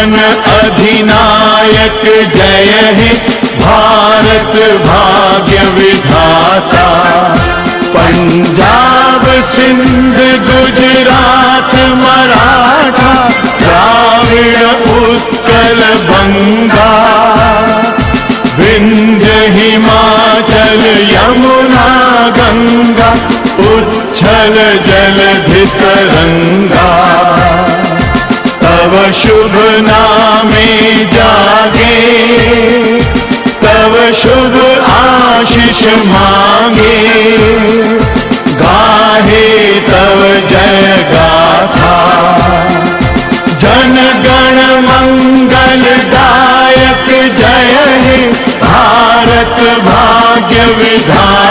जीवन अधिनायक जय हे भारत भाग्य विधाता। पंजाब सिंध गुजरात मराठा द्राविड़ उत्कल बंगा, विंध्य हिमाचल यमुना गंगा उच्छल जलधि तरंगा। तव शुभ नामे जागे, तव शुभ आशीष मांगे, गाहे तव जय गाथा। जन गण मंगल दायक जय हे भारत भाग्य विधाता।